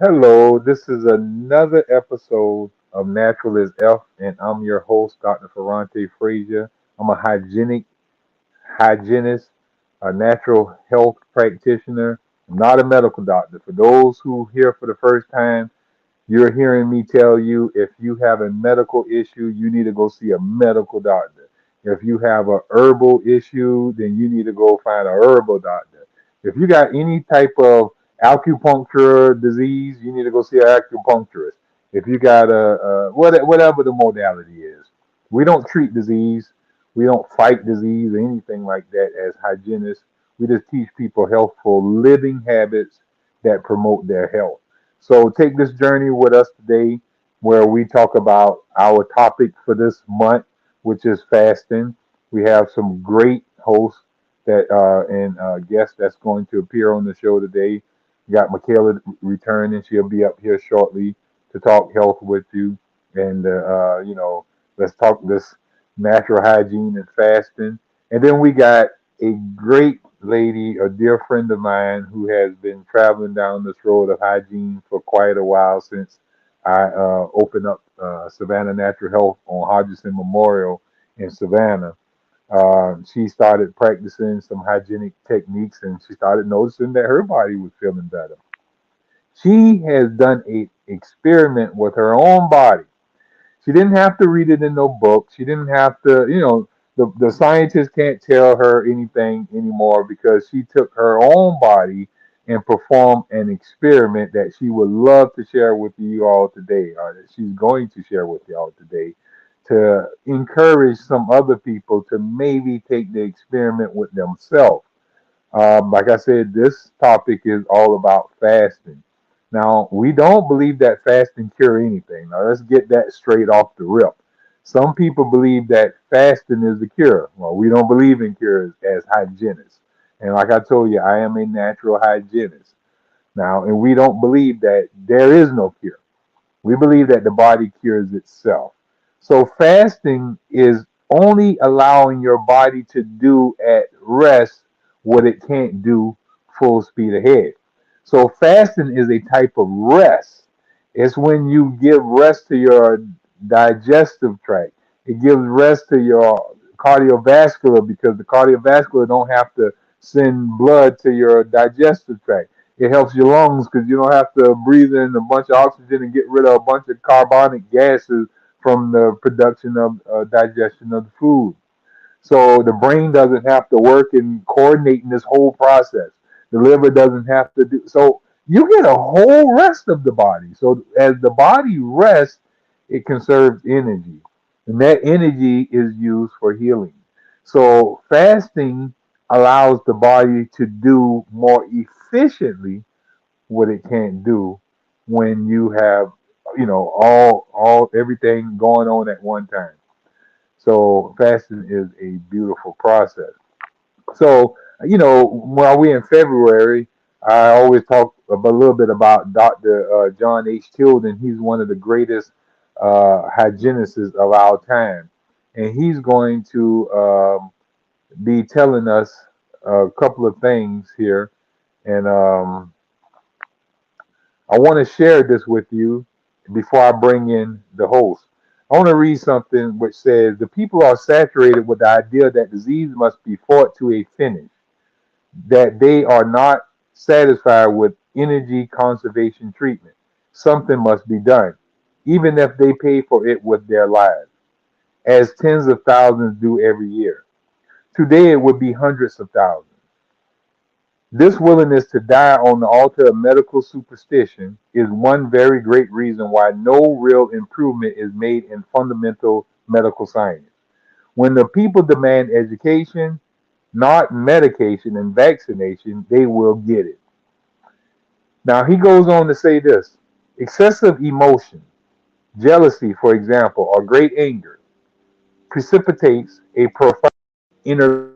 Hello, this is another episode of Natural is F, and I'm your host, Dr. Ferrante Frazier. I'm a hygienist, a natural health practitioner. I'm not a medical doctor. For those who hear for the first time, you're hearing me tell you if you have a medical issue, you need to go see a medical doctor. If you have a herbal issue, then you need to go find a herbal doctor. If you got any type of acupuncture disease, you need to go see an acupuncturist. If you got whatever the modality is, we don't treat disease, we don't fight disease or anything like that as hygienists. We just teach people healthful living habits that promote their health. So take this journey with us today where we talk about our topic for this month, which is fasting. We have some great hosts that and guests that's going to appear on the show today. We got Michaela returning. She'll be up here shortly to talk health with you. And, let's talk this natural hygiene and fasting. And then we got a great lady, a dear friend of mine who has been traveling down this road of hygiene for quite a while since I opened up Savannah Natural Health on Hodgson Memorial in Savannah. She started practicing some hygienic techniques and she started noticing that her body was feeling better. She has done a experiment with her own body. She didn't have to read it in no book. She didn't have to, the scientists can't tell her anything anymore because she took her own body and performed an experiment that she would love to share with you all today, or that she's going to share with you all today to encourage some other people to maybe take the experiment with themselves. Like I said, this topic is all about fasting. Now, we don't believe that fasting cure anything. Now, let's get that straight off the rip. Some people believe that fasting is the cure. Well, we don't believe in cures as hygienists. And like I told you, I am a natural hygienist. Now, and we don't believe that there is no cure. We believe that the body cures itself. So fasting is only allowing your body to do at rest what it can't do full speed ahead. So fasting is a type of rest. It's when you give rest to your digestive tract. It gives rest to your cardiovascular because the cardiovascular don't have to send blood to your digestive tract. It helps your lungs because you don't have to breathe in a bunch of oxygen and get rid of a bunch of carbonic gases from the production of digestion of the food. So the brain doesn't have to work in coordinating this whole process. The liver doesn't have to do so. You get a whole rest of the body. So as the body rests, it conserves energy, and that energy is used for healing. So fasting allows the body to do more efficiently what it can't do when you have all everything going on at one time. So fasting is a beautiful process. So while we're in February, I always talk a little bit about Dr. John H. Tilden. He's one of the greatest hygienists of our time, and he's going to be telling us a couple of things here. And I want to share this with you before I bring in the host. I want to read something which says the people are saturated with the idea that disease must be fought to a finish, that they are not satisfied with energy conservation treatment. Something must be done, even if they pay for it with their lives, as tens of thousands do every year. Today it would be hundreds of thousands. This willingness to die on the altar of medical superstition is one very great reason why no real improvement is made in fundamental medical science. When the people demand education, not medication and vaccination, they will get it. Now, he goes on to say this: excessive emotion, jealousy, for example, or great anger, precipitates a profound inner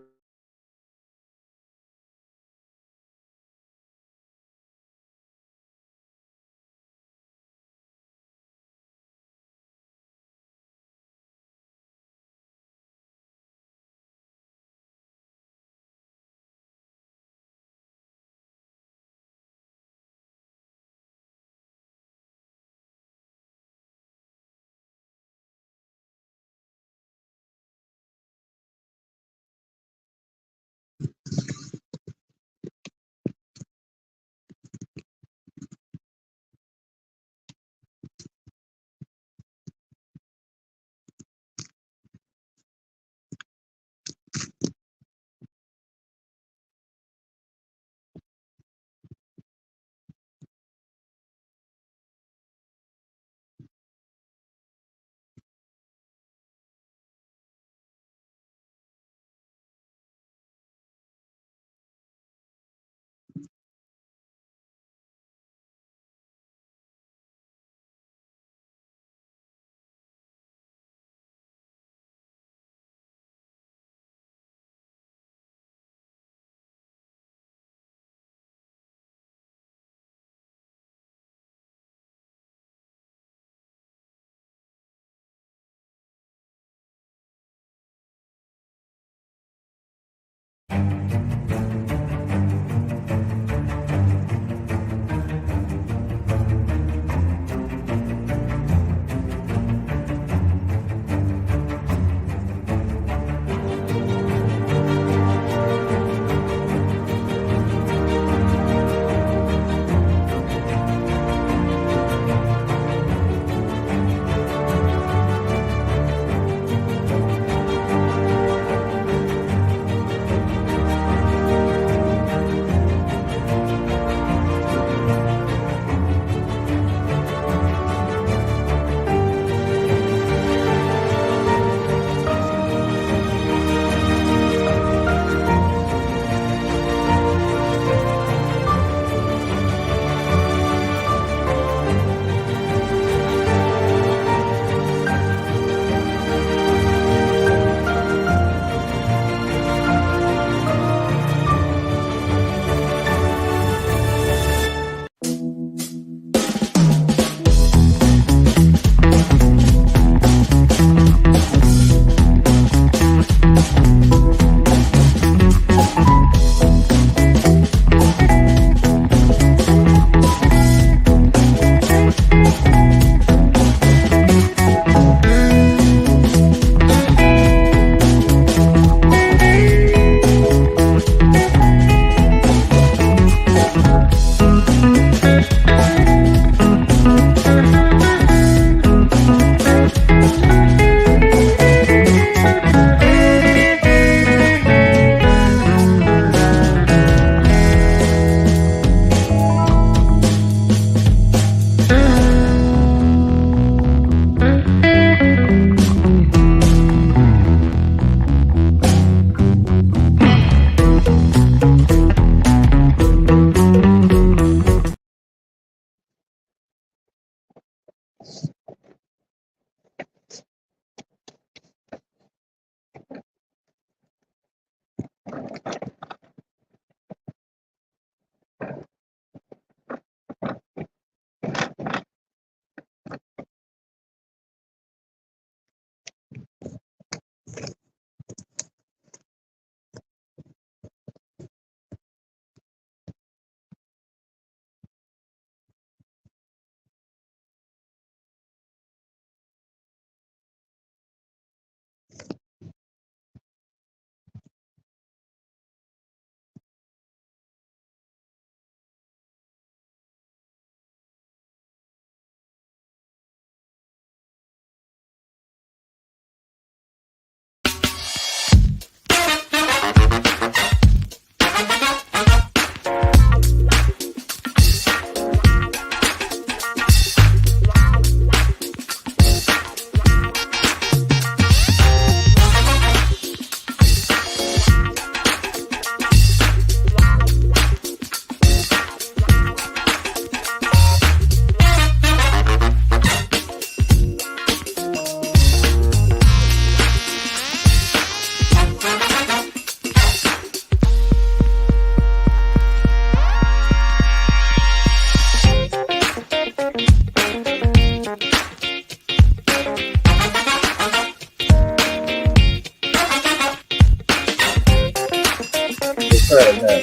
Right now.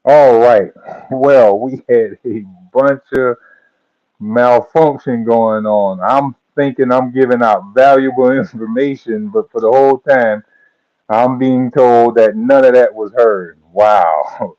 All right. Well, we had a bunch of malfunction going on. I'm thinking I'm giving out valuable information, but for the whole time, I'm being told that none of that was heard. Wow.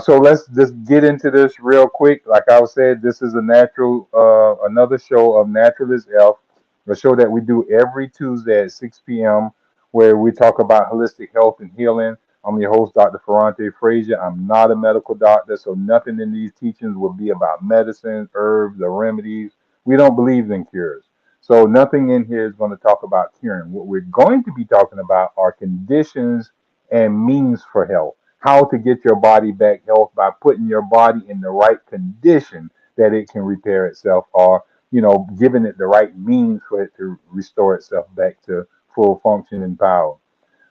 So let's just get into this real quick. Like I said, this is another show of Naturalist Elf, a show that we do every Tuesday at 6 p.m., where we talk about holistic health and healing. I'm your host, Dr. Ferrante Frazier. I'm not a medical doctor, so nothing in these teachings will be about medicine, herbs, or remedies. We don't believe in cures. So nothing in here is going to talk about curing. What we're going to be talking about are conditions and means for health. How to get your body back health by putting your body in the right condition that it can repair itself, or giving it the right means for it to restore itself back to full function and power.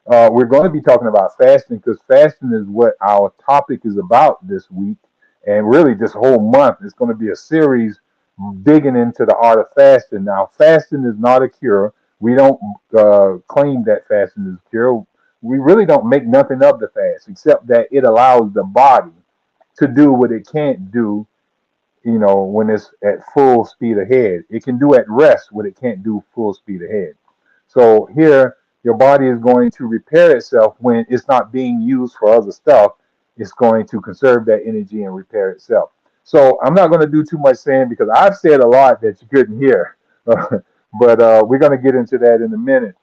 We're going to be talking about fasting because fasting is what our topic is about this week. And really, this whole month is going to be a series digging into the art of fasting. Now, fasting is not a cure. We don't claim that fasting is a cure. We really don't make nothing of the fast except that it allows the body to do what it can't do, when it's at full speed ahead. It can do at rest what it can't do full speed ahead. So here, your body is going to repair itself when it's not being used for other stuff. It's going to conserve that energy and repair itself. So I'm not going to do too much saying because I've said a lot that you couldn't hear. But we're going to get into that in a minute.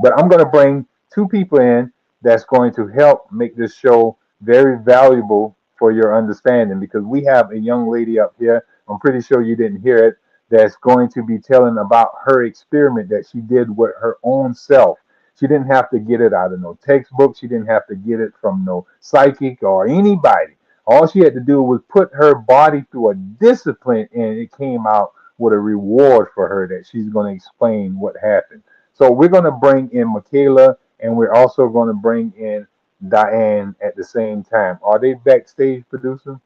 But I'm going to bring two people in that's going to help make this show very valuable for your understanding because we have a young lady up here. I'm pretty sure you didn't hear it. That's going to be telling about her experiment that she did with her own self. She didn't have to get it out of no textbook. She didn't have to get it from no psychic or anybody. All she had to do was put her body through a discipline and it came out with a reward for her that she's going to explain what happened. So we're going to bring in Michaela and we're also going to bring in Diane at the same time. Are they backstage, producer?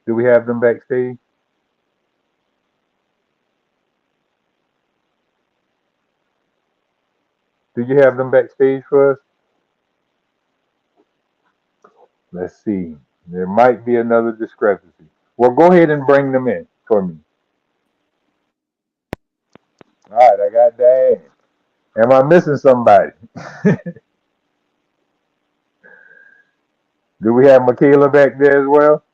Do we have them backstage? Do you have them backstage for us? Let's see. There might be another discrepancy. Well, go ahead and bring them in for me. All right, I got Diane. Am I missing somebody? Do we have Michaela back there as well?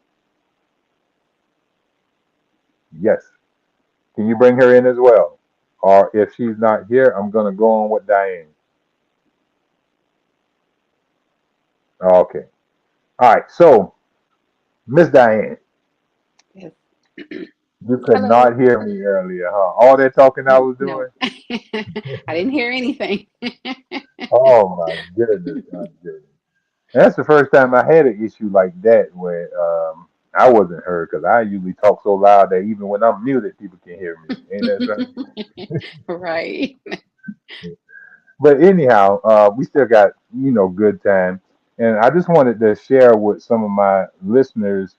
Yes. Can you bring her in as well? Or if she's not here, I'm going to go on with Diane. Okay. All right. So, Miss Diane, Yes. you could Hello. not hear me earlier, huh? All that talking I was No, doing? I didn't hear anything. Oh my goodness, my goodness. That's the first time I had an issue like that where I wasn't heard because I usually talk so loud that even when I'm muted, people can hear me. Ain't that something? Right. But anyhow, we still got good time, and I just wanted to share with some of my listeners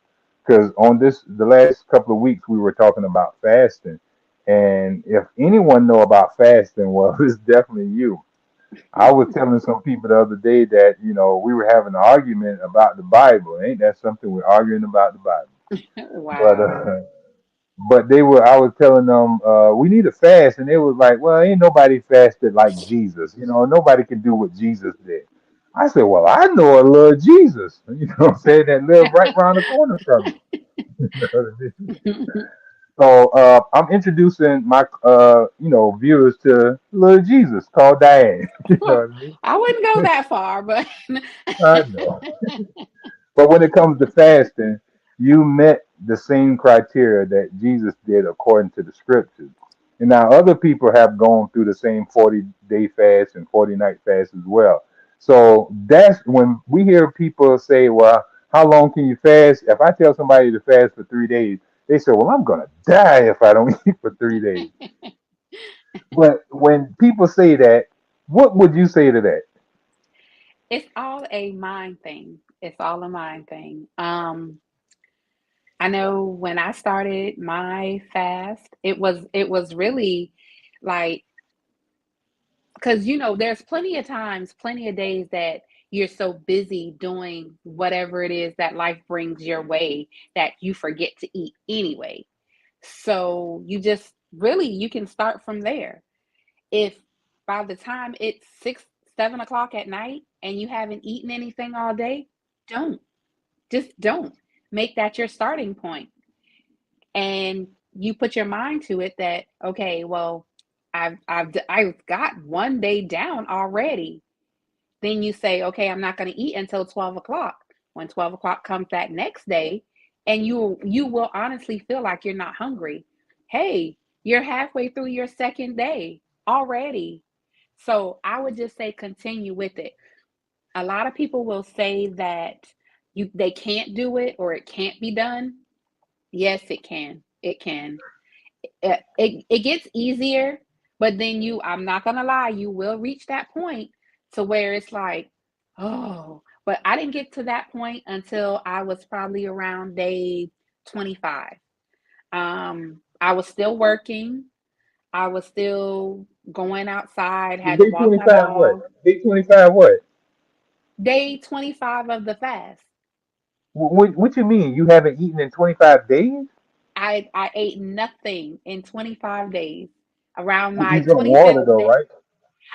because on the last couple of weeks we were talking about fasting, and if anyone know about fasting, well, it's definitely you. I was telling some people the other day that we were having an argument about the Bible. Ain't that something? We're arguing about the Bible, but Wow. I was telling them we need a fast, and they was like, well, ain't nobody fasted like Jesus. Nobody can do what Jesus did. I said, well, I know a little Jesus. What I'm saying, that live right around the corner from me. You know what I mean? So I'm introducing my viewers to little Jesus called Diane. You know what I mean? I wouldn't go that far, but I know. But when it comes to fasting, you met the same criteria that Jesus did according to the scriptures. And now other people have gone through the same 40-day fast and 40-night fast as well. So that's when we hear people say, well, how long can you fast? If I tell somebody to fast for 3 days, they say, well, I'm going to die if I don't eat for 3 days. But when people say that, what would you say to that? it's all a mind thing. It's all a mind thing. I know when I started my fast, it was really like because there's plenty of times, plenty of days that you're so busy doing whatever it is that life brings your way that you forget to eat anyway. So you just really you can start from there. If by the time it's 6, 7 o'clock at night and you haven't eaten anything all day, don't. Just don't. Make that your starting point. And you put your mind to it that, okay, well, I've got one day down already. Then you say, okay, I'm not going to eat until 12 o'clock. When 12 o'clock comes that next day, and you will honestly feel like you're not hungry. Hey, you're halfway through your second day already. So I would just say continue with it. A lot of people will say that they can't do it or it can't be done. Yes, it can. It can. it gets easier, but then I'm not gonna lie, you will reach that point to where it's like, oh, but I didn't get to that point until I was probably around day 25. I was still working. I was still going outside, had to Day walk my 25 what? dog. Day 25 what? Day 25 of the fast. What you mean? You haven't eaten in 25 days? I ate nothing in 25 days. Around You my drink water 25th though, day. right?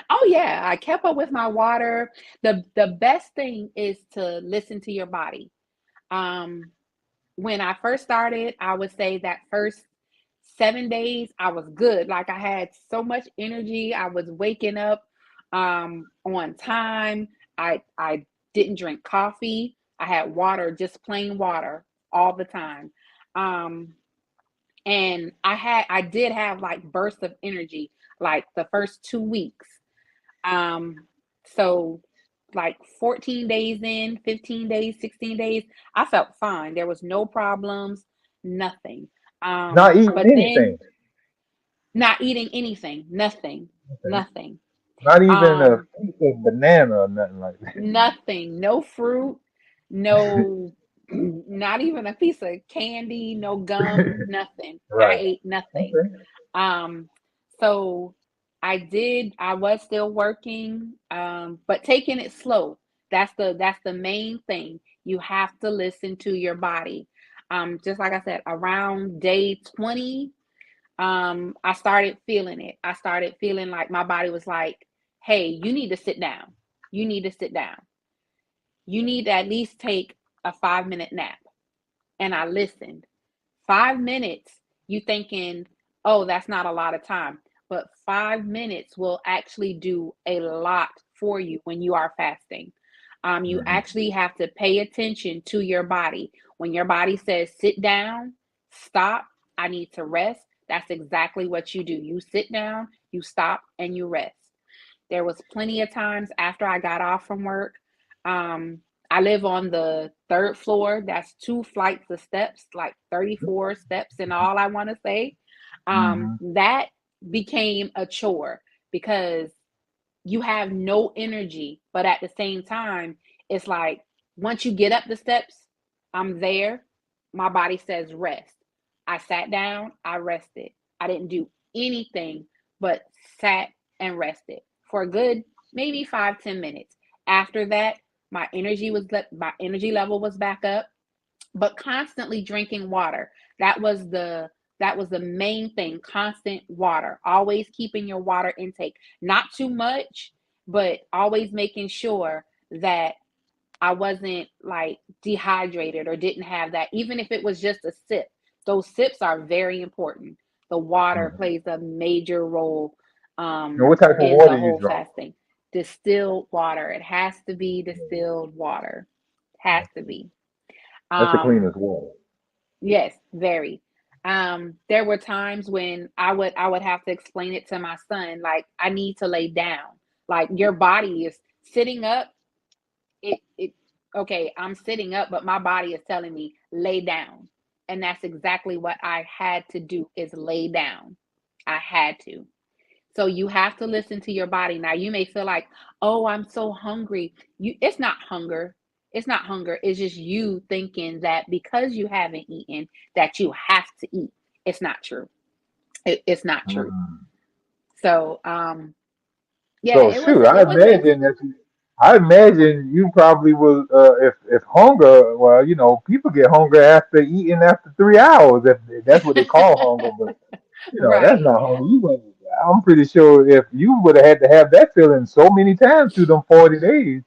Oh yeah, I kept up with my water. The best thing is to listen to your body. Um, when I first started, I would say that first 7 days I was good. Like I had so much energy. I was waking up on time. I didn't drink coffee. I had water, just plain water all the time. Um, and I did have like bursts of energy like the first 2 weeks. Um, so like 14 days in, 15 days, 16 days, I felt fine. There was no problems, nothing. Not eating But then anything. not eating anything, nothing, Okay. nothing. Not even a Um, piece of banana or nothing like that. Nothing, no fruit, no, not even a piece of candy, no gum, nothing. I Right. ate nothing. Okay. Um, so I was still working, but taking it slow. That's the main thing. You have to listen to your body. Just like I said, around day 20, I started feeling it. I started feeling like my body was like, hey, you need to sit down. You need to sit down. You need to at least take a 5 minute nap. And I listened. 5 minutes, you thinking, oh, that's not a lot of time. But 5 minutes will actually do a lot for you when you are fasting. You Mhm. actually have to pay attention to your body. When your body says, sit down, stop, I need to rest, that's exactly what you do. You sit down, you stop, and you rest. There was plenty of times after I got off from work. Um, I live on the third floor. That's 2 flights of steps, like 34 steps in all, I want to say. Mhm. That became a chore because you have no energy, but at the same time, it's like once you get up the steps, I'm there. My body says rest. I sat down, I rested. I didn't do anything but sat and rested for a good maybe 5-10 minutes. After that, my energy level was back up, but constantly drinking water. That was the main thing. Constant water, always keeping your water intake, not too much, but always making sure that I wasn't like dehydrated or didn't have that, even if it was just a sip. Those sips are very important. The water Mhm. plays a major role And what type of in the water you whole drink? fasting. Distilled water, it has to be distilled water, has to be. That's the um cleanest water. Yes, very. There were times when I would have to explain it to my son, like, I need to lay down. Like, your body is sitting up. It okay, I'm sitting up, but my body is telling me lay down. And that's exactly what I had to do, is lay down. I had to. So you have to listen to your body. Now you may feel like, "Oh, I'm so hungry." It's not hunger. It's not hunger. It's just you thinking that because you haven't eaten that you have to eat. It's not true. It's not true. Mm. So, yeah, So it was shoot, I it was a imagine that I imagine you probably will if hunger, well, people get hungry after eating after 3 hours, if that's what they call hunger, but that's right. not hunger. I'm pretty sure if you would have had to have that feeling so many times through them 40 days.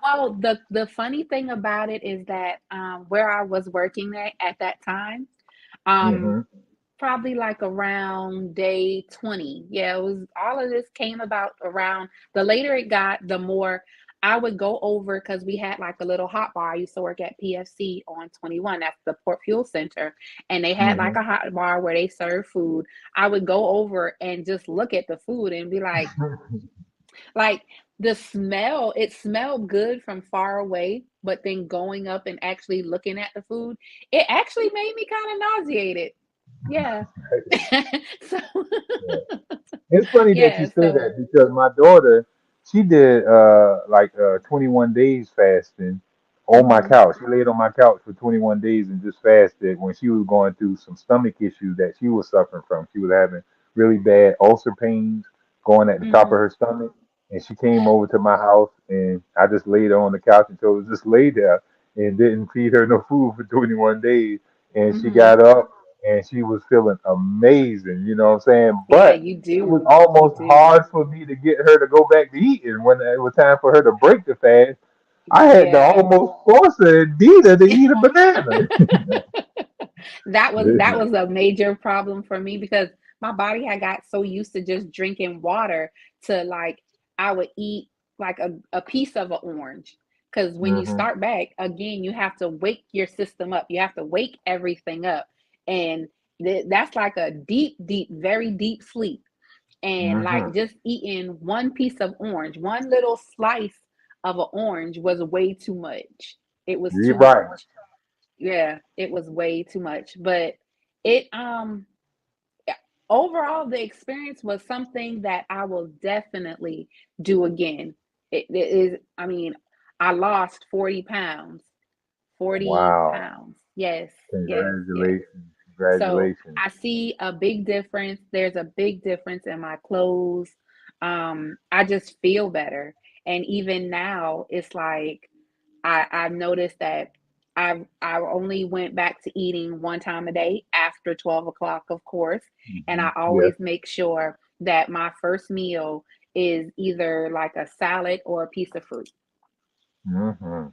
Well, the funny thing about it is that where I was working at that time, um, Hmm. probably like around day 20. Yeah, it was all of this came about around the later it got, the more I would go over because we had like a little hot bar. I used to work at PFC on 21. That's the Port Fuel Center. And they had like Hmm. a hot bar where they serve food. I would go over and just look at the food and be like the smell, it smelled good from far away, but then going up and actually looking at the food, it actually made me kind of nauseated. Yeah. So Yeah. It's funny that you yeah, say so that because my daughter, she did like 21 days fasting on my mhm. couch. She laid on my couch for 21 days and just fasted when she was going through some stomach issues that she was suffering from. She was having really bad ulcer pains going at the top of Mhm. her stomach. And she came over to my house and I just laid her on the couch and told her just lay there and didn't feed her no food for 21 days. And she Mhm. got up and she was feeling amazing, you know what I'm saying? Yeah, But you it was do. You almost do. hard for me to get her to go back to eating when it was time for her to break the fast. I had to Yeah. almost force her and beat her to eat a banana. That was a major problem for me because my body had got so used to just drinking water to like I would eat like a piece of an orange. Because when you Hmm. start back again, you have to wake your system up. You have to wake everything up. And that's like a deep, deep, very deep sleep. And Hmm. like just eating one piece of orange, one little slice of an orange was way too much. It was You're too right. much. Yeah, it was way too much. But it yeah, overall the experience was something that I will definitely do again. It is, I mean, I lost 40 pounds. 40 Wow. pounds. Yes, yes, yes. Congratulations. So Congratulations. I see a big difference. There's a big difference in my clothes. I just feel better. And even now, it's like I've noticed that I only went back to eating one time a day after 12 o'clock, of course. And Hmm. I Yes. always make sure that my first meal is either like a salad or a piece of fruit. Hmm.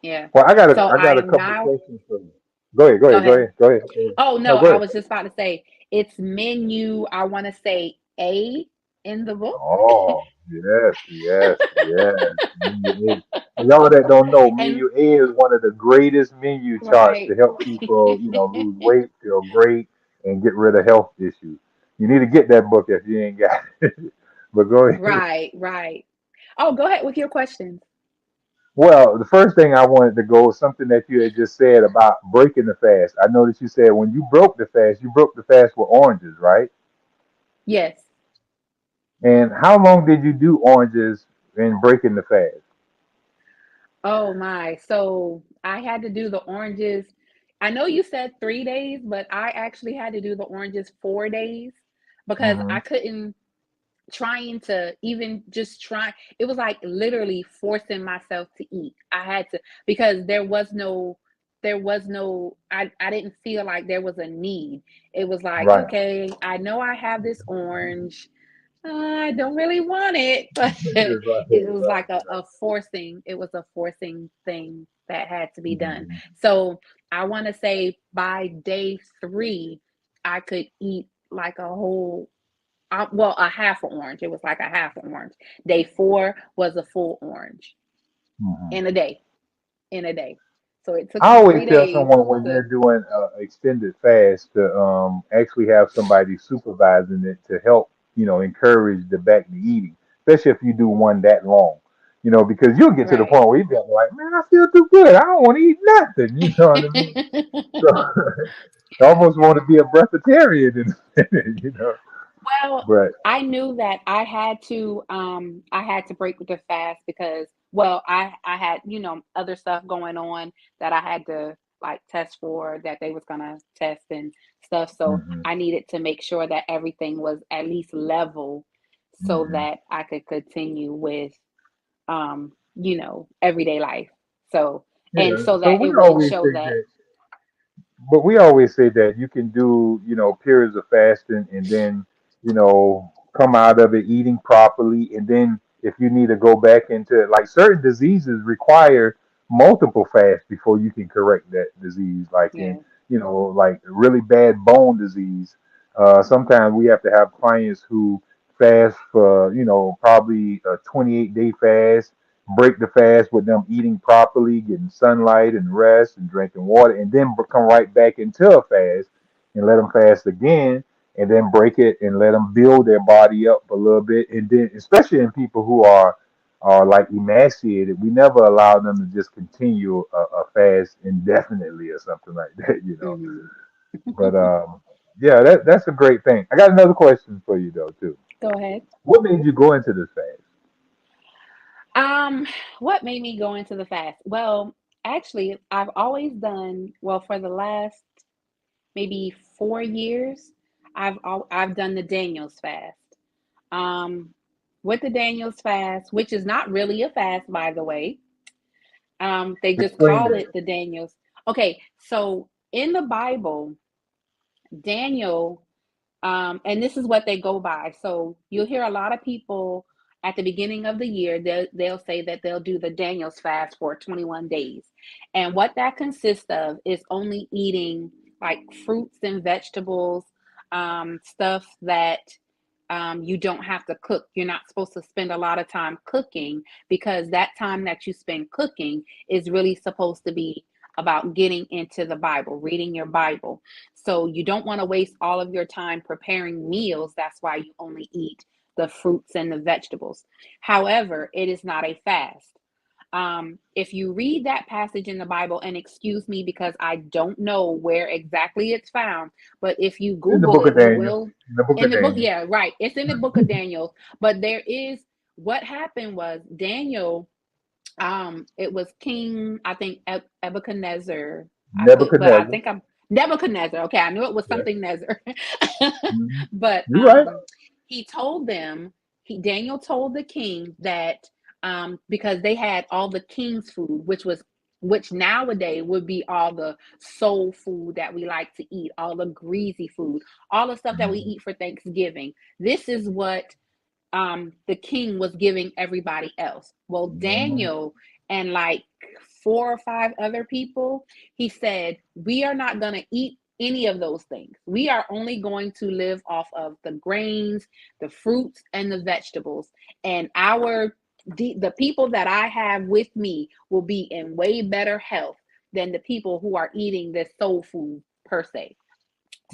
Yeah. Well, So I I got a am couple of now, questions for you. Go ahead. Go go ahead. Go ahead. ahead. Go ahead. Oh No, no, go I ahead. was just about to say it's menu, I want to say A in the book. Oh, yes, yes, yes. Menu A. For y'all that don't know, And Menu A is one of the greatest menu charts to right. help people, lose weight, feel great, and get rid of health issues. You need to get that book if you ain't got it. But go ahead. Right, right. Oh, go ahead with your questions. Well, the first thing I wanted to go is something that you had just said about breaking the fast. I know that you said when you broke the fast with oranges, right? Yes. And how long did you do oranges in breaking the fast? Oh my. So I had to do the oranges. I know you said 3 days, but I actually had to do the oranges 4 days because Hmm. I couldn't trying to even just try it was like literally forcing myself to eat. I had to because there was no I didn't feel like there was a need. It was like, Right. okay, I know I have this orange. I don't really want it, but it was Right. like a forcing. It was a forcing thing that had to be done. Mhm. So I want to say by day 3, I could eat like a whole well, a half an orange. It was like a half an orange. Day 4 was a full orange Mhm. in a day. In a day. So it took I me always 3 tell days someone when they're to. doing extended fast to actually have somebody supervising it to help, encourage the back to eating, especially if you do one that long, because you'll get to the Right. point where you be like, man, I feel too good. I don't want to eat nothing. You know what I mean? So I almost want to be a breatharian in a minute, Well, But I knew that I had to break with the fast because well, I had, other stuff going on that I had to like test for that they was going to test and stuff. So hmm I needed to make sure that everything was at least level so hmm that I could continue with everyday life. So and yeah. so So that it wouldn't show that. we always say that you can do, periods of fasting and then, come out of it eating properly. And then if you need to go back into it, like certain diseases require multiple fasts before you can correct that disease. Like in, Yeah. like really bad bone disease. Sometimes we have to have clients who fast for, probably a 28-day fast, break the fast with them eating properly, getting sunlight and rest and drinking water, and then come right back into a fast and let them fast again, and then break it and let them build their body up a little bit. And then, especially in people who are like emaciated, we never allow them to just continue a fast indefinitely or something like that. Mhm. But Yeah, that's a great thing. I got another question for you though too. Go ahead. What made you go into this fast? Um, what made me go into the fast? Well, actually, I've always done well for the last maybe 4 years. I've done the Daniel's fast. Um, with the Daniel's fast, which is not really a fast, by the way. They just Explain call that. it the Daniel's. Okay, so in the Bible, Daniel, and this is what they go by. So you'll hear a lot of people at the beginning of the year, they'll say that they'll do the Daniel's fast for 21 days. And what that consists of is only eating like fruits and vegetables, stuff that you don't have to cook. You're not supposed to spend a lot of time cooking because that time that you spend cooking is really supposed to be about getting into the Bible, reading your Bible. So you don't want to waste all of your time preparing meals. That's why you only eat the fruits and the vegetables. However, it is not a fast. If you read that passage in the Bible, and excuse me because I don't know where exactly it's found, but if you In the Google book it, of you Daniel. will. In the book In of the book, Daniel. yeah, right. It's in the book of Daniel, but there is what happened was Daniel, it was King, I think Nebuchadnezzar. But I Nebuchadnezzar. think I'm Nebuchadnezzar. Okay, I knew it was Yeah. something Nezer. Mhm. But You're right. he told them, Daniel told the king that because they had all the king's food, which nowadays would be all the soul food that we like to eat, all the greasy food, all the stuff that we Mhm. eat for Thanksgiving. This is what the king was giving everybody else. Well, Mhm. Daniel and like 4 or 5 other people, he said, we are not going to eat any of those things. We are only going to live off of the grains, the fruits, and the vegetables. And the people that I have with me will be in way better health than the people who are eating this soul food per se.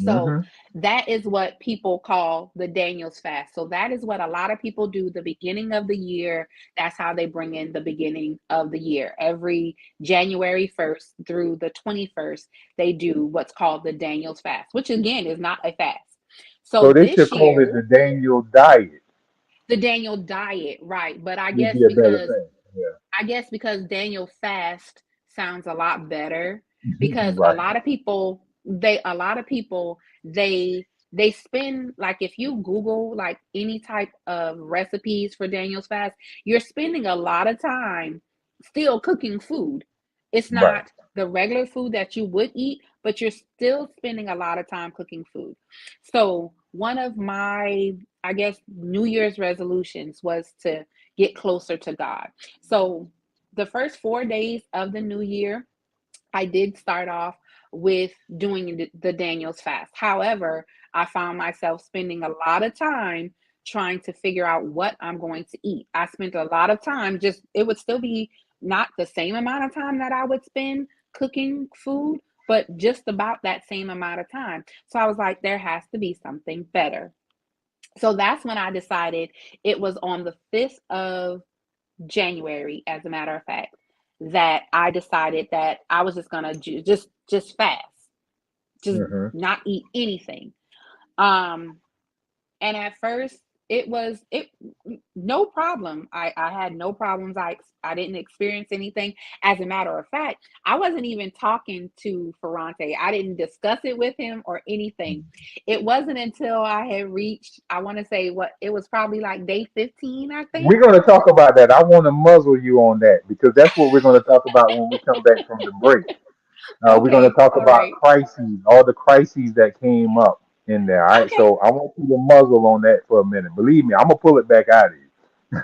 So Mhm. that is what people call the Daniel's fast. So that is what a lot of people do the beginning of the year. That's how they bring in the beginning of the year. Every January 1st through the 21st, they do what's called the Daniel's fast, which again is not a fast. So So they should this call it year, the Daniel diet. the Daniel diet, right? But Would be a better thing. I guess because Daniel fast sounds a lot better Yeah. because Right. a lot of people they spend like if you Google like any type of recipes for Daniel's fast, you're spending a lot of time still cooking food. It's Right. not the regular food that you would eat, but you're still spending a lot of time cooking food. So one of my, I guess, New Year's resolutions was to get closer to God. So the first 4 days of the new year, I did start off with doing the Daniel's fast. However, I found myself spending a lot of time trying to figure out what I'm going to eat. I spent a lot of time just, it would still be not the same amount of time that I would spend cooking food, but just about that same amount of time. So I was like, there has to be something better. So that's when I decided it was on the 5th of January, as a matter of fact, that I decided that I was just gonna just fast, just Hmm. not eat anything. Um, and at first, it no problem. I had no problems. I didn't experience anything. As a matter of fact, I wasn't even talking to Ferrante. I didn't discuss it with him or anything. It wasn't until I had reached, I want to say what it was probably like day 15, I think. We're going to talk about that. I want to muzzle you on that because that's what we're going to talk about when we come back from the break. We're going to Okay, talk all about right. crises, all the crises that came up in there. All right. Okay. So I want you to muzzle on that for a minute. Believe me, I'm going to pull it back out of you.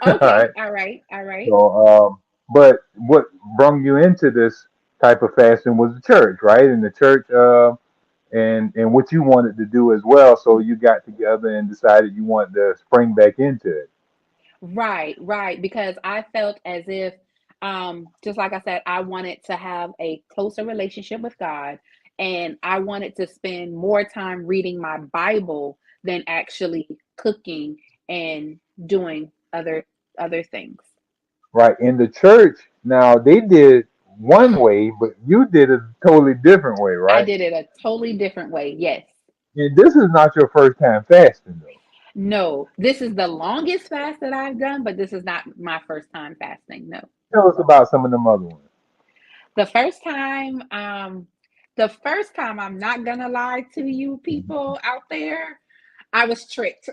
All Okay. right. All right. All right. So, but what brung you into this type of fasting was the church, right? And the church, and what you wanted to do as well. So you got together and decided you wanted to spring back into it. Right, right. Because I felt as if, just like I said, I wanted to have a closer relationship with God, and I wanted to spend more time reading my Bible than actually cooking and doing other things. Right. In the church, now they did one way, but you did a totally different way, I right? did it a totally different way. Yes. And this is not your first time fasting, though. No, this is the longest fast that I've done, but this is not my first time fasting. No. Tell us about some of them other ones. The first time, the first time, I'm not gonna lie to you people out there, I was tricked.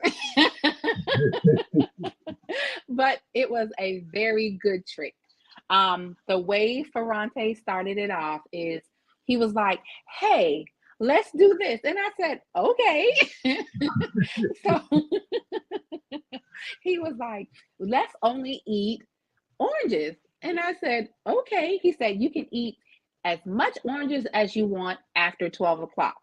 But it was a very good trick. The way Ferrante started it off is he was like, "Hey, let's do this," and I said, "Okay." So he was like, "Let's only eat oranges," and I said, "Okay." He said, "You can eat as much oranges as you want after 12 o'clock,"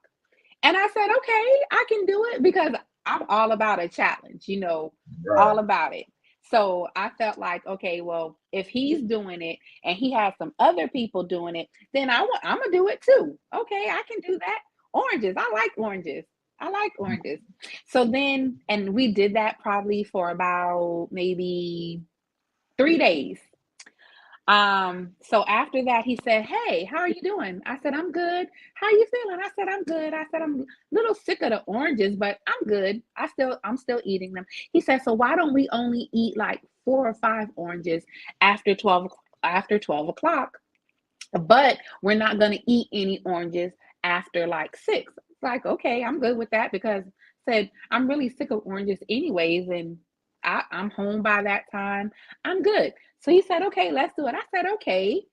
and I said, "Okay, I can do it because I'm all about a challenge, all Right. about it." So I felt like, okay, well, if he's doing it and he has some other people doing it, then I'm gonna do it too. Okay, I can do that. Oranges, I like oranges. I like oranges. So then, and we did that probably for about maybe 3 days. So after that, he said, "Hey, how are you doing?" I said, "I'm good. How are you feeling?" I said, "I'm good." I said, "I'm a little sick of the oranges, but I'm good. I'm still eating them." He said, "So why don't we only eat like 4 or 5 oranges after 12 o'clock? But we're not gonna eat any oranges after like 6." It's like, okay, I'm good with that because said I'm really sick of oranges anyways, and I'm home by that time. I'm good. So he said, "Okay, let's do it." I said, "Okay."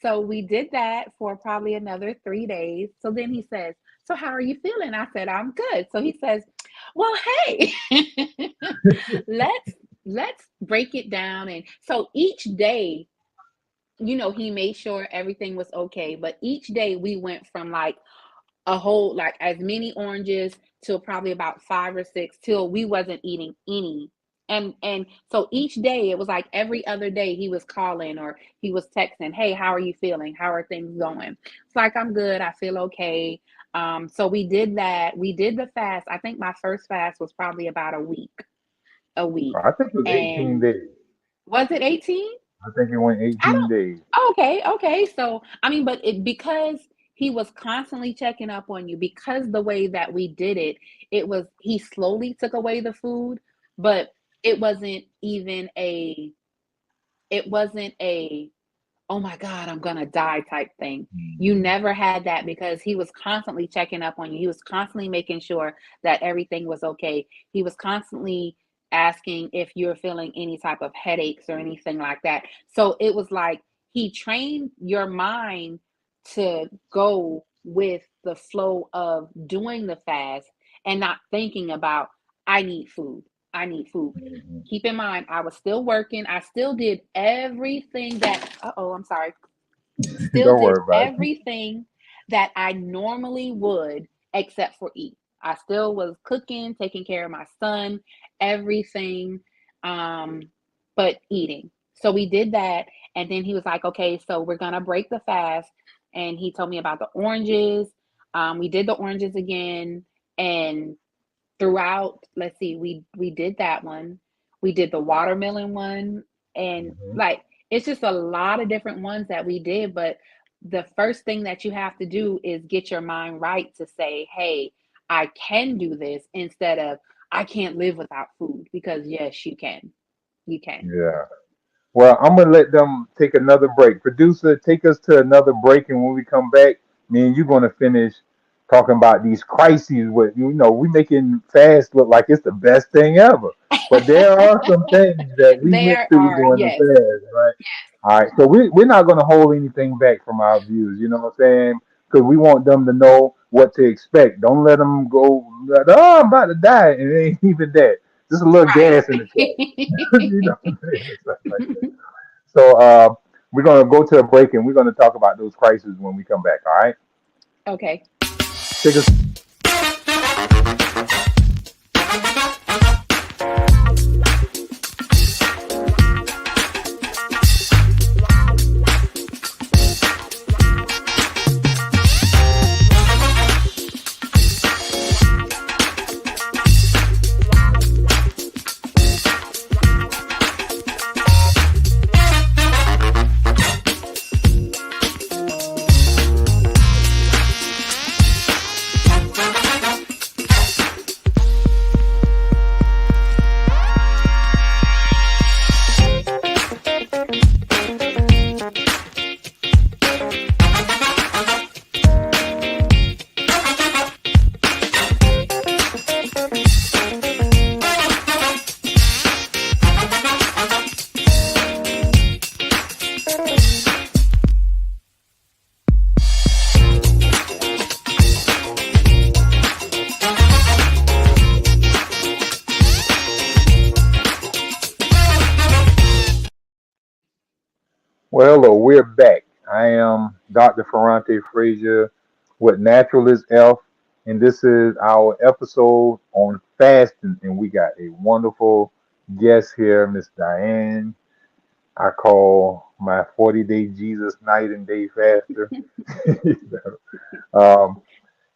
So we did that for probably another 3 days. So then he says, "So how are you feeling?" I said, "I'm good." So he says, "Well, hey, let's let's break it down." And so each day, he made sure everything was okay. But each day we went from like a whole, like as many oranges till probably about 5 or 6 till we wasn't eating any. And so each day it was like every other day he was calling or he was texting, "Hey, how are you feeling? How are things going?" It's like, "I'm good. I feel okay." So we did that. We did the fast. I think my first fast was probably about a week. A week. I think it was 18 And days. was it 18? I think it went I 18 don't. days. Okay, okay. So, I mean, but because he was constantly checking up on you, because the way that we did it, it was he slowly took away the food, but it wasn't even a it wasn't a "Oh my God, I'm gonna die" type thing. You Mhm. never had that because he was constantly checking up on you. He was constantly making sure that everything was okay. He was constantly asking if you're feeling any type of headaches or anything like that. So it was like he trained your mind to go with the flow of doing the fast and not thinking about, "I need food. I need food." Mhm. Keep in mind, I was still working. I still did everything that, I'm sorry, still Don't did worry about it. everything that I normally would except for eat. I still was cooking, taking care of my son, everything, um, but eating. So we did that. And then he was like, "Okay, so we're going to break the fast." And he told me about the oranges. We did the oranges again. And throughout, let's see, we did that one. We did the watermelon one, and Mhm. like it's just a lot of different ones that we did. But the first thing that you have to do is get your mind right to say, "Hey, I can do this," instead of "I can't live without food," because yes, you can. You can. Yeah. Well, I'm gonna let them take another break. Producer, take us to another break, and when we come back, me and you gonna finish talking about these crises. With we making fast look like it's the best thing ever, but there are some things that we went There through are, during the yes. fast, right? All right, so we're not gonna hold anything back from our views. You know what I'm saying? Because we want them to know what to expect. Don't let them go. "Oh, I'm about to die," and it ain't even that. Just a little Right. gas in the tank. You know what I'm saying? Stuff like that. So we're gonna go to a break and we're gonna talk about those crises when we come back. All right. Okay. Take us. we're back. I am Dr. Ferrante Frazier with Naturalist F, and this is our episode on fasting. And we got a wonderful guest here, Miss Diane. I call my 40-day Jesus night and day faster. um,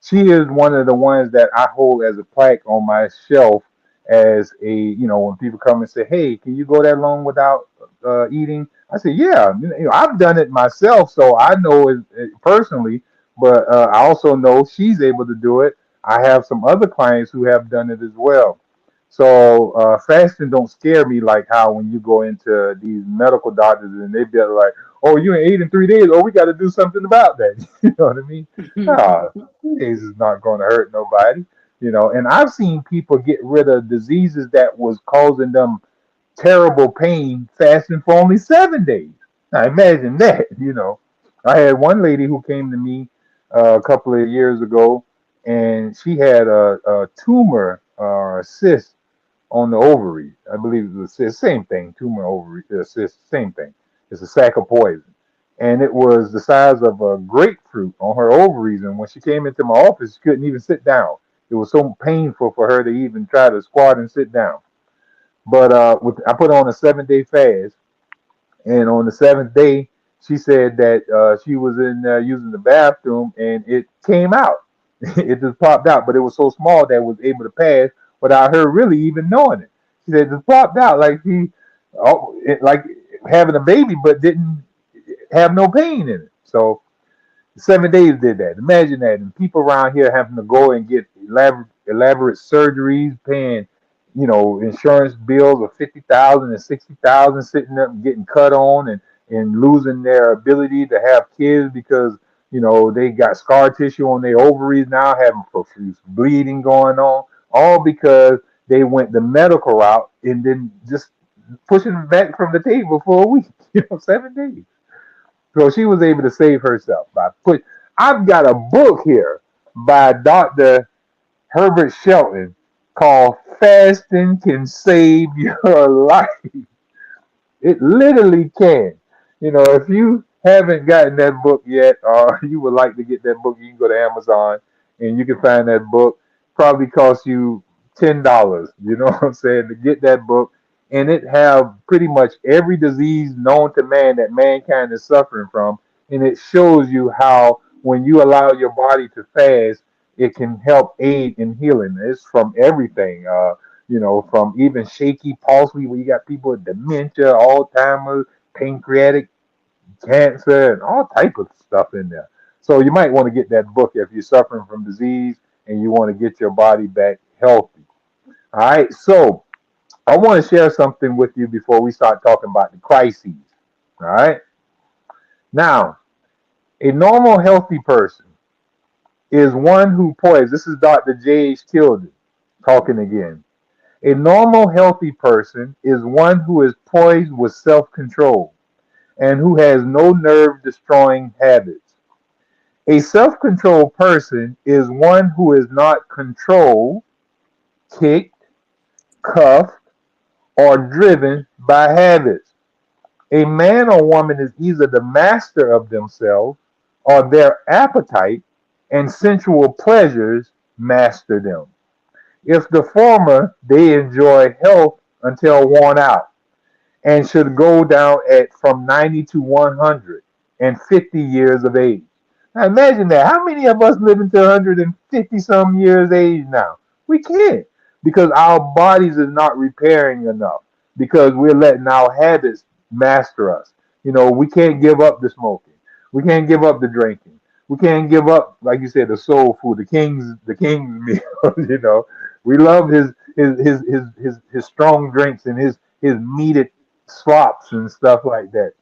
she is one of the ones that I hold as a plaque on my shelf as a, when people come and say, "Hey, can you go that long without eating?" I say, "Yeah, I've done it myself, so I know it personally, but I also know she's able to do it. I have some other clients who have done it as well. So fasting don't scare me like how when you go into these medical doctors and they be like, "Oh, you ain't ate in 3 days. Oh, we got to do something about that." You know what I mean? Ah, 3 days is not going to hurt nobody. And I've seen people get rid of diseases that was causing them terrible pain fasting for only 7 days. Now imagine that. I had one lady who came to me a couple of years ago, and she had a tumor or a cyst on the ovary. I believe it was a cyst, same thing, tumor ovary, cyst, same thing. It's a sac of poison. And it was the size of a grapefruit on her ovaries. And when she came into my office, she couldn't even sit down. It was so painful for her to even try to squat and sit down. But I put her on a 7-day fast, and on the seventh day, she said that she was in using the bathroom, and it came out. It just popped out, but it was so small that it was able to pass without her really even knowing it. She said it just popped out like like having a baby, but didn't have no pain in it. So 7 days did that. Imagine that. And people around here having to go and get elaborate surgeries, paying, insurance bills of 50,000 and 60,000, sitting up and getting cut on and losing their ability to have kids because, they got scar tissue on their ovaries now, having profuse bleeding going on, all because they went the medical route and then just pushing back from the table for a week, 7 days. So she was able to save herself by put. I've got a book here by Dr. Herbert Shelton called "Fasting Can Save Your Life." It literally can. If you haven't gotten that book yet, or you would like to get that book, you can go to Amazon and you can find that book. Probably cost you $10. You know what I'm saying, to get that book, and it have pretty much every disease known to man that mankind is suffering from, and it shows you how when you allow your body to fast, it can help aid in healing. It's from everything. From even shaky palsy, where you got people with dementia, Alzheimer's, pancreatic cancer, and all type of stuff in there. So you might want to get that book if you're suffering from disease and you want to get your body back healthy. All right. So I want to share something with you before we start talking about the crises. All right. Now, a normal healthy person is one who poised. This is Dr. J.H. Tilden talking again. A normal healthy person is one who is poised with self control and who has no nerve destroying habits. A self controlled person is one who is not controlled, kicked, cuffed, or driven by habits. A man or woman is either the master of themselves or their appetite and sensual pleasures master them. If the former, they enjoy health until worn out and should go down at from 90 to 150 years of age. Now imagine that. How many of us live into 150 some years age now? We can't, because our bodies is not repairing enough, because we're letting our habits master us. We can't give up the smoking. We can't give up the drinking. We can't give up, like you said, the soul food, the king's meal. We love his strong drinks and his meated slops and stuff like that.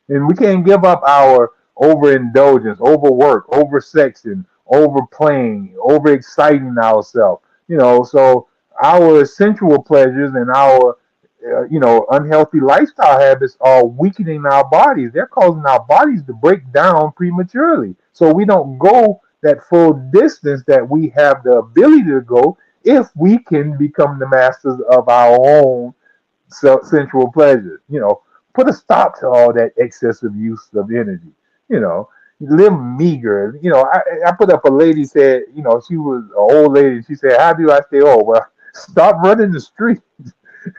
And we can't give up our overindulgence, overwork, oversexing, overplaying, overexciting ourselves. So our sensual pleasures and our unhealthy lifestyle habits are weakening our bodies. They're causing our bodies to break down prematurely. So we don't go that full distance that we have the ability to go if we can become the masters of our own sensual pleasures. Put a stop to all that excessive use of energy. You know, live meager. I put up a lady said, she was an old lady. She said, "How do I stay old?" Well, stop running the street.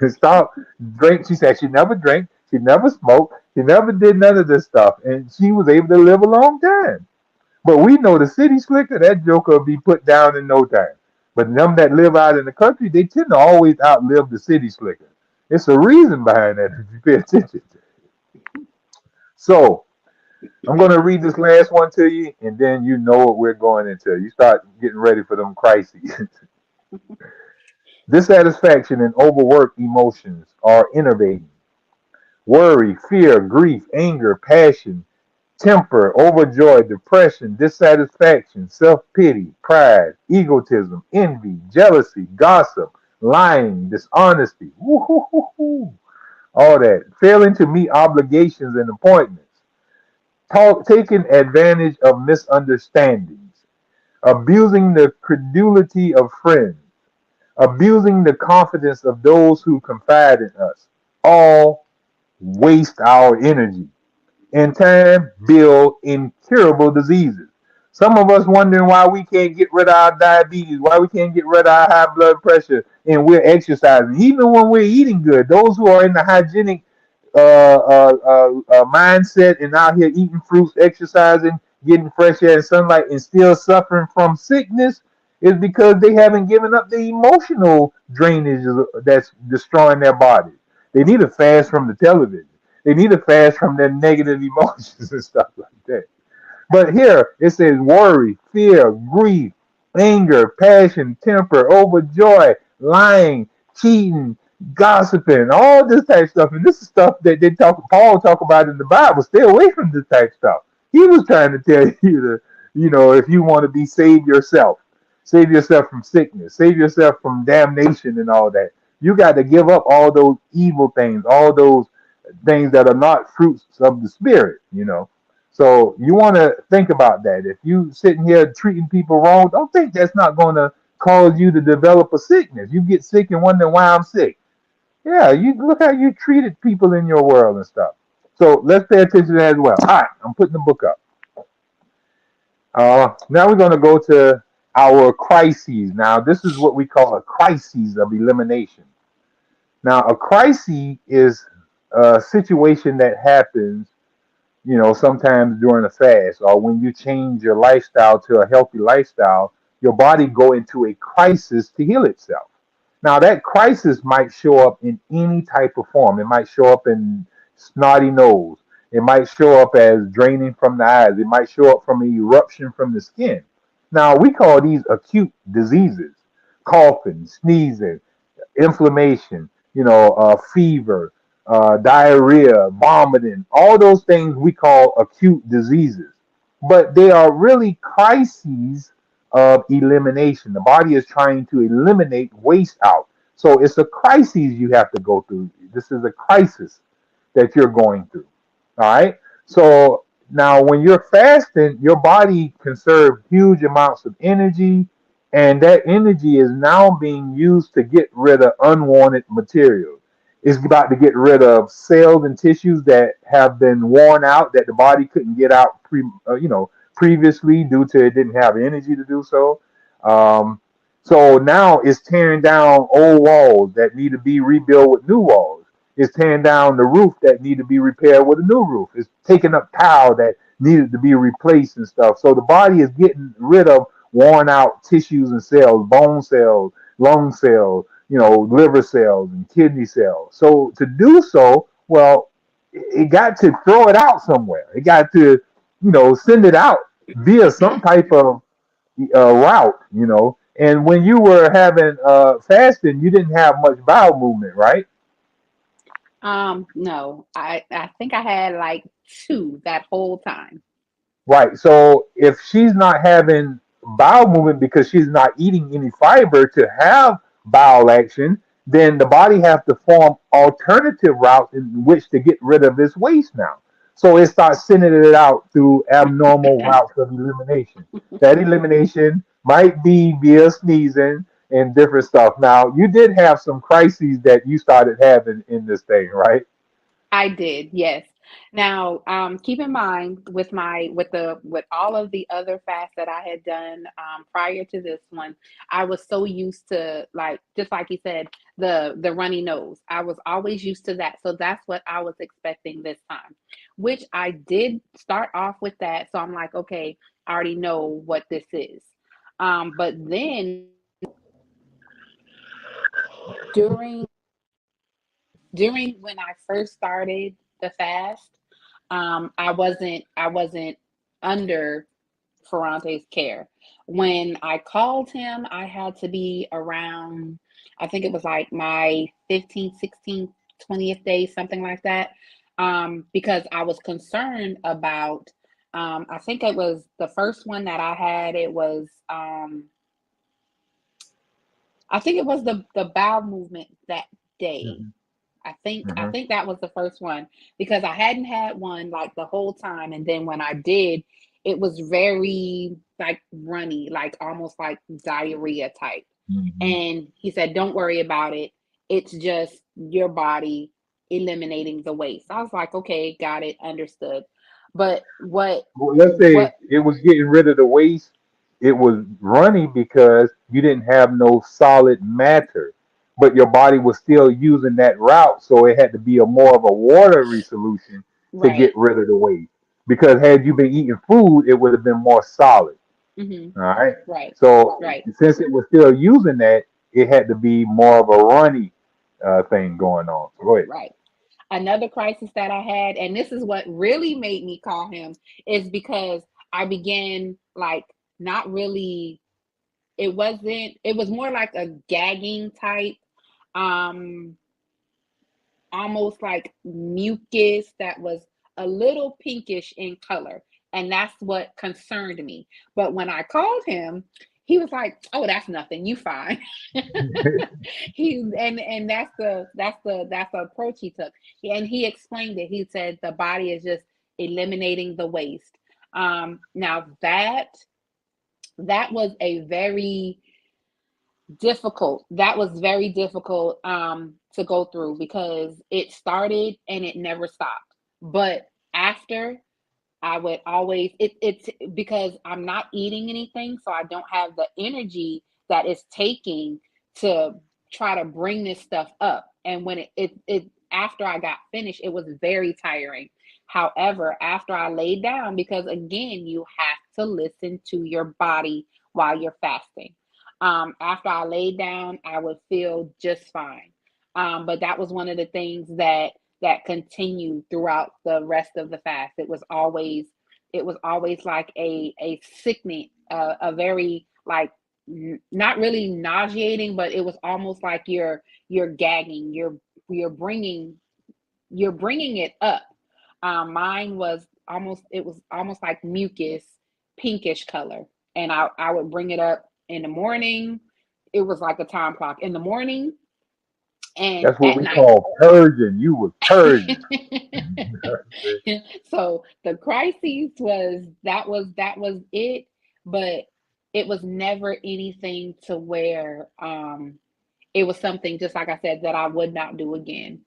Stop drink. She said she never drank. She never smoked. She never did none of this stuff, and she was able to live a long time. But we know the city slicker, that joker will be put down in no time. But them that live out in the country, they tend to always outlive the city slicker. It's a reason behind that if you pay attention to it. So I'm going to read this last one to you, and then you know what we're going into. You start getting ready for them crises. Dissatisfaction and overworked emotions are innervating. Worry, fear, grief, anger, passion, temper, overjoy, depression, dissatisfaction, self pity, pride, egotism, envy, jealousy, gossip, lying, dishonesty, woo-hoo-hoo-hoo, all that, failing to meet obligations and appointments, taking advantage of misunderstandings, abusing the credulity of friends, abusing the confidence of those who confide in us, all waste our energy in time build incurable diseases. Some of us wondering why we can't get rid of our diabetes, why we can't get rid of our high blood pressure, and we're exercising. Even when we're eating good, those who are in the hygienic mindset and out here eating fruits, exercising, getting fresh air and sunlight, and still suffering from sickness is because they haven't given up the emotional drainage that's destroying their bodies. They need to fast from the television. They need to fast from their negative emotions and stuff like that. But here it says worry, fear, grief, anger, passion, temper, overjoy, lying, cheating, gossiping, all this type of stuff. And this is stuff that Paul talk about in the Bible. Stay away from this type of stuff. He was trying to tell you to, if you want to be saved yourself, save yourself from sickness, save yourself from damnation and all that. You got to give up all those evil things, all those things that are not fruits of the spirit. So you want to think about that. If you sitting here treating people wrong, don't think that's not going to cause you to develop a sickness. You get sick and wonder why I'm sick. Yeah, you look how you treated people in your world and stuff. So let's pay attention to that as well. All right, I'm putting the book up. Now we're going to go to our crises. Now this is what we call a crisis of elimination. Now a crisis is a situation that happens sometimes during a fast or when you change your lifestyle to a healthy lifestyle, your body go into a crisis to heal itself. Now that crisis might show up in any type of form. It might show up in snotty nose. It might show up as draining from the eyes. It might show up from an eruption from the skin. Now we call these acute diseases: coughing, sneezing, inflammation, fever, diarrhea, vomiting, all those things we call acute diseases. But they are really crises of elimination. The body is trying to eliminate waste out. So it's a crisis you have to go through. This is a crisis that you're going through. All right. So now, when you're fasting, your body conserves huge amounts of energy, and that energy is now being used to get rid of unwanted material. It's about to get rid of cells and tissues that have been worn out that the body couldn't get out previously due to it didn't have energy to do so. Um, so now it's tearing down old walls that need to be rebuilt with new walls. It's tearing down the roof that need to be repaired with a new roof. It's taking up tile that needed to be replaced and stuff. So the body is getting rid of worn out tissues and cells, bone cells, lung cells, liver cells and kidney cells. So to do so, well, it got to throw it out somewhere. It got to, send it out via some type of route. And when you were having fasting, you didn't have much bowel movement, right? No, I think I had like two that whole time. Right. So if she's not having bowel movement because she's not eating any fiber to have bowel action, then the body has to form alternative routes in which to get rid of this waste now. So it starts sending it out through abnormal routes of elimination. That elimination might be via sneezing and different stuff. Now, you did have some crises that you started having in this thing, right? I did, yes. Now, keep in mind with my with all of the other fasts that I had done prior to this one, I was so used to, like, just like you said, the runny nose. I was always used to that, so that's what I was expecting this time, which I did start off with that. So I'm like, okay, I already know what this is. But then during during when I first started the fast, I wasn't under Ferrante's care. When I called him, I had to be around, I think it was like my 15th, 16th, 20th day, something like that. Because I was concerned about, I think it was the first one that I had, it was, I think it was the bowel movement that day. Hmm. I Hmm. think that was the first one because I hadn't had one like the whole time, and then when I did, it was very like runny, like almost like diarrhea type. Hmm. And he said, "Don't worry about it. It's just your body eliminating the waste." I was like, "Okay, got it, understood." But Well, let's say what it was getting rid of the waste. It was runny because you didn't have no solid matter, but your body was still using that route, so it had to be a more of a watery solution to get right? rid of the waste. Because had you been eating food, it would have been more solid. Mm-hmm. All right. Right, So right, since it was still using that, it had to be more of a runny thing going on. So go ahead. right. Another crisis that I had, and this is what really made me call him, is because I began like not really, it was more like a gagging type, um, almost like mucus that was a little pinkish in color. And that's what concerned me. But when I called him, he was like, "Oh, that's nothing. You fine." And that's the approach he took. And he explained it. He said the body is just eliminating the waste. Now that was a very that was very difficult to go through because it started and it never stopped. But after, I would always it's because I'm not eating anything, so I don't have the energy that it's taking to try to bring this stuff up. And when it after I got finished, it was very tiring. However, after I laid down, because again, you have to listen to your body while you're fasting. After I laid down, I would feel just fine. But that was one of the things that continued throughout the rest of the fast. It was always like a sickening, a very like not really nauseating, but it was almost like you're gagging, you're bringing you're bringing it up. Mine was almost like mucus, pinkish color, and I would bring it up in the morning. It was like a time clock in the morning and That's what at we night. call purging. You was purging. So the crises that was it, but it was never anything to where it was something, just like I said, that I would not do again.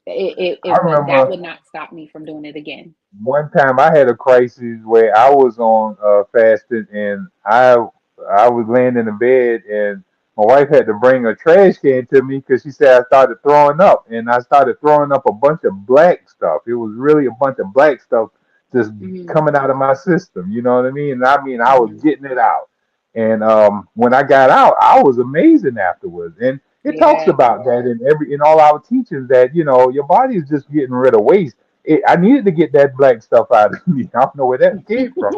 I That remember would not stop me from doing it again. one time I had a crisis where I was on fasting and I was laying in the bed and my wife had to bring a trash can to me because she said I started throwing up and I started throwing up a bunch of black stuff. It was really a bunch of black stuff just Hmm. coming out of my system. You know what I mean? And I mean I was Hmm. getting it out. And when I got out, I was amazing afterwards. And it talks Yeah. about that in all our teachings that your body is just getting rid of waste. I needed to get that black stuff out of me. I don't know where that came from.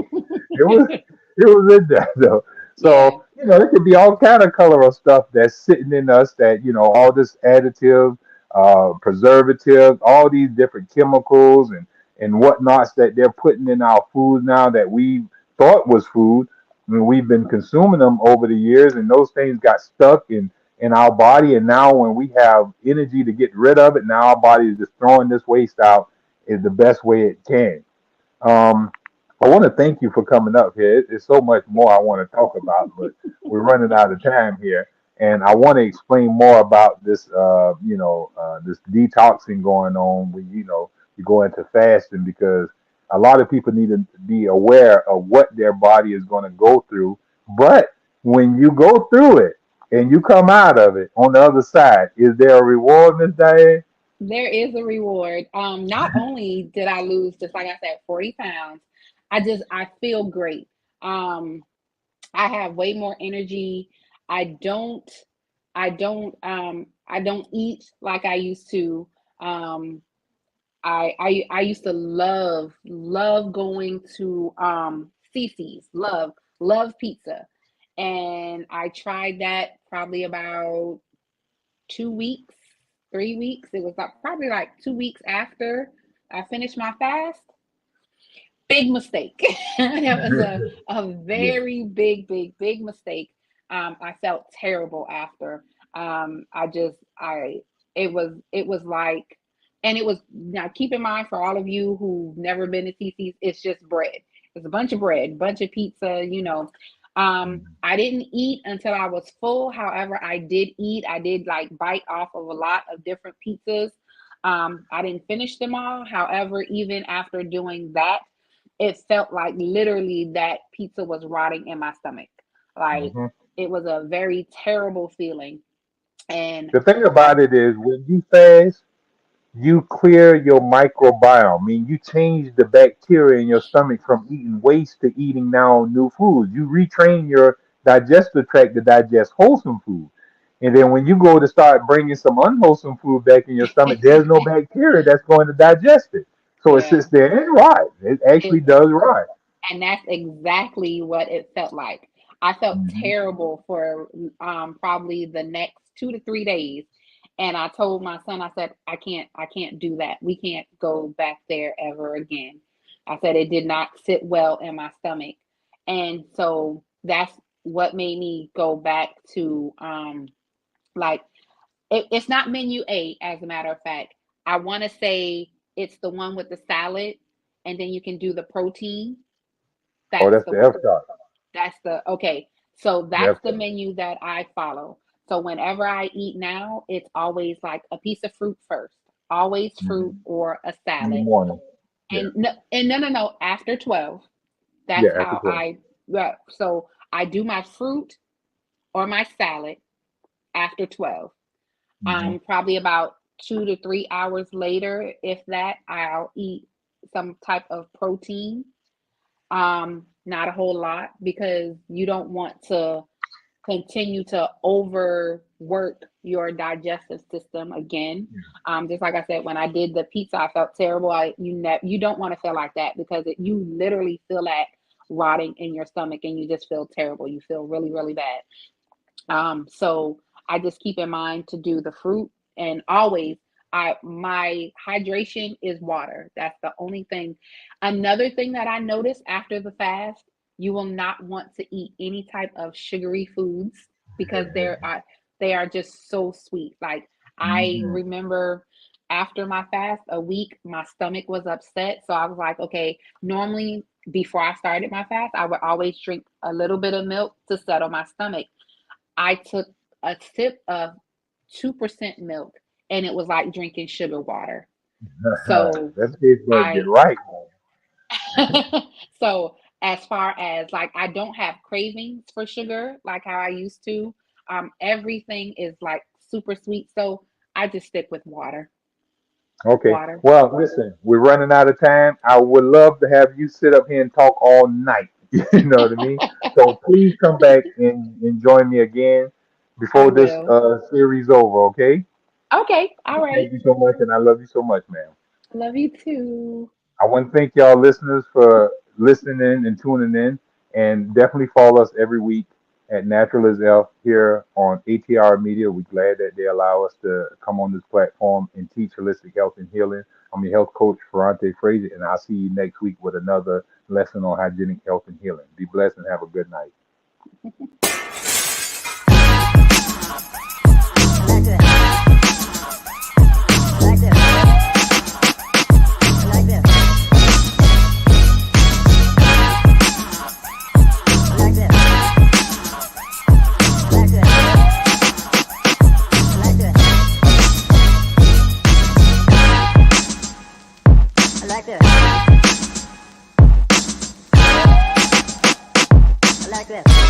It was it was in there though. Yeah. So it could be all kind of color of stuff that's sitting in us that all this additive, preservatives, all these different chemicals and whatnots that they're putting in our food now that we thought was food. I mean, we've been consuming them over the years, and those things got stuck in our body. And now, when we have energy to get rid of it, now our body is just throwing this waste out is the best way it can. Um, I want to thank you for coming up here. It's so much more I want to talk about, but we're running out of time here. And I want to explain more about this, this detoxing going on when, you go into fasting, because a lot of people need to be aware of what their body is going to go through. But when you go through it and you come out of it on the other side, is there a reward, Miss Diane? There is a reward. Not only did I lose, just like I said, 40 pounds, I feel great. Um, I have way more energy. I don't I don't eat like I used to. Um, I used to love going to Cece's, love pizza. And I tried that probably about 2 weeks, 3 weeks. It was like probably like 2 weeks after I finished my fast. Big mistake. That was a Yeah. very big mistake. I felt terrible after. I just I it was like, and it was, now keep in mind, for all of you who've never been to TC's, it's just bread. It's a bunch of bread, bunch of pizza. I didn't eat until I was full. However, I did eat. I did like bite off of a lot of different pizzas. I didn't finish them all. However, even after doing that, it felt like literally that pizza was rotting in my stomach. Like, Hmm. it was a very terrible feeling. And The thing I, about it is, when you fast, you clear your microbiome. I mean, you change the bacteria in your stomach from eating waste to eating now new foods. You retrain your digestive tract to digest wholesome food. And then when you go to start bringing some unwholesome food back in your stomach, there's no bacteria that's going to digest it. So it yeah, sits there and rot. It actually it, does rot. and that's exactly what it felt like. I felt Hmm. terrible for probably the next 2 to 3 days. And I told my son, I said, I can't do that. We can't go back there ever again. I said it did not sit well in my stomach. And so that's what made me go back to like, it's not menu A, as a matter of fact. I want to say it's the one with the salad, and then you can do the protein. Oh, That's that's the the one. F shot. That's the okay. So The that's F the shot menu that I follow. So whenever I eat now, it's always like a piece of fruit first, always fruit hmm or a in the salad. morning. Yeah. And no, after 12, Yeah, that's after how 12. so I do my fruit or my salad after 12. Hmm. Probably about 2 to 3 hours later, if that, I'll eat some type of protein. Not a whole lot, because you don't want to continue to overwork your digestive system again. Just like I said, when I did the pizza, I felt terrible. You don't want to feel like that, because you literally feel that rotting in your stomach, and you just feel terrible. You feel really, really bad. So I just keep in mind to do the fruit, and always my hydration is water. That's the only thing. Another thing that I noticed after the fast, you will not want to eat any type of sugary foods, because they are just so sweet. Like, I Hmm. remember after my fast, a week, my stomach was upset. So I was like, okay, normally before I started my fast, I would always drink a little bit of milk to settle my stomach. I took a sip of 2% milk, and it was like drinking sugar water. So That tastes good. Get I right. so as far as like, I don't have cravings for sugar like how I used to. Everything is like super sweet. So I just stick with water. Okay. Water. Well, listen, we're running out of time. I would love to have you sit up here and talk all night. You know what I mean? So please come back and join me again I before this will. series over. Okay? Okay. All right. Thank you so much, and I love you so much, ma'am. Love you too. I want to thank y'all listeners for listening in and tuning in, and definitely follow us every week at Natural as Elf here on ATR Media. We're glad that they allow us to come on this platform and teach holistic health and healing. I'm your health coach, Ferrante Frazier, and I'll see you next week with another lesson on hygienic health and healing. Be blessed and have a good night. like this.